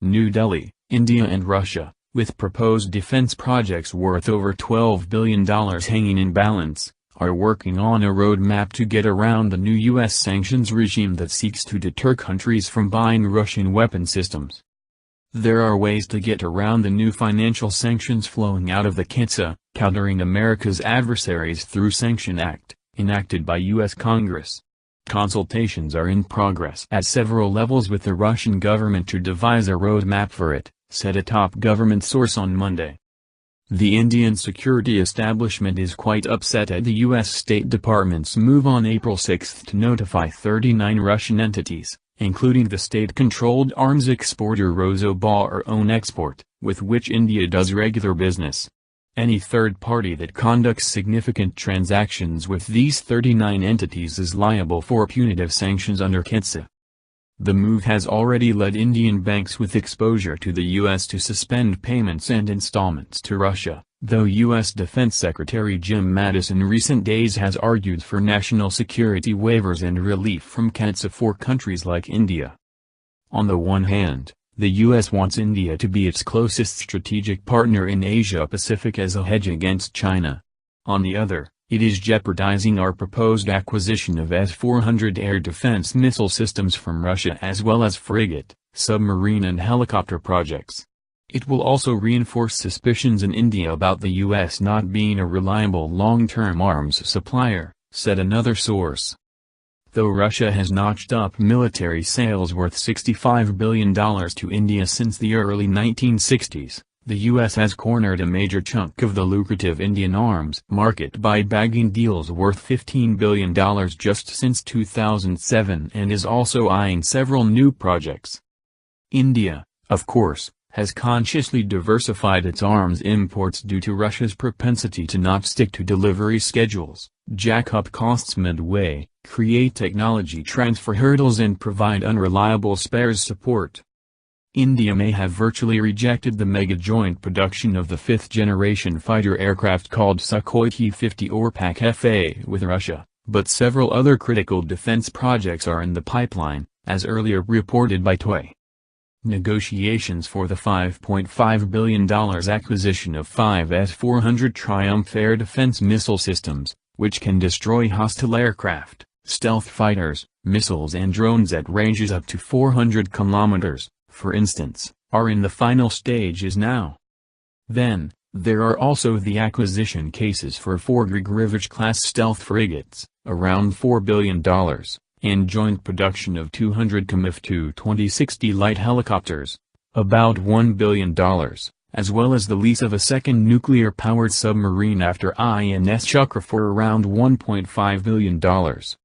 New Delhi, India and Russia, with proposed defense projects worth over $12 billion hanging in balance, are working on a roadmap to get around the new U.S. sanctions regime that seeks to deter countries from buying Russian weapon systems. There are ways to get around the new financial sanctions flowing out of the CAATSA, countering America's adversaries through Sanction Act, enacted by U.S. Congress. Consultations are in progress at several levels with the Russian government to devise a roadmap for it, said a top government source on Monday. The Indian security establishment is quite upset at the U.S. State Department's move on April 6 to notify 39 Russian entities, including the state-controlled arms exporter Rosoboronexport, with which India does regular business. Any third party that conducts significant transactions with these 39 entities is liable for punitive sanctions under CAATSA. The move has already led Indian banks with exposure to the U.S. to suspend payments and installments to Russia, though U.S. Defense Secretary Jim Mattis in recent days has argued for national security waivers and relief from CAATSA for countries like India. On the one hand, the U.S. wants India to be its closest strategic partner in Asia-Pacific as a hedge against China. On the other, it is jeopardizing our proposed acquisition of S-400 air defense missile systems from Russia as well as frigate, submarine and helicopter projects. It will also reinforce suspicions in India about the U.S. not being a reliable long-term arms supplier, said another source. Though Russia has notched up military sales worth $65 billion to India since the early 1960s, the U.S. has cornered a major chunk of the lucrative Indian arms market by bagging deals worth $15 billion just since 2007 and is also eyeing several new projects. India, of course, has consciously diversified its arms imports due to Russia's propensity to not stick to delivery schedules, jack up costs midway, create technology transfer hurdles and provide unreliable spares support. India may have virtually rejected the mega joint production of the fifth-generation fighter aircraft called Sukhoi T-50 or PAK-FA with Russia, but several other critical defense projects are in the pipeline, as earlier reported by TOI. Negotiations for the $5.5 billion acquisition of 5 S-400 Triumph air defense missile systems, which can destroy hostile aircraft, stealth fighters, missiles and drones at ranges up to 400 kilometers, for instance, are in the final stages now. Then, there are also the acquisition cases for 4 Grigorevich-class stealth frigates, around $4 billion, and joint production of 200 Kamif Tu-2060 light helicopters, about $1 billion, as well as the lease of a second nuclear-powered submarine after INS Chakra for around $1.5 billion.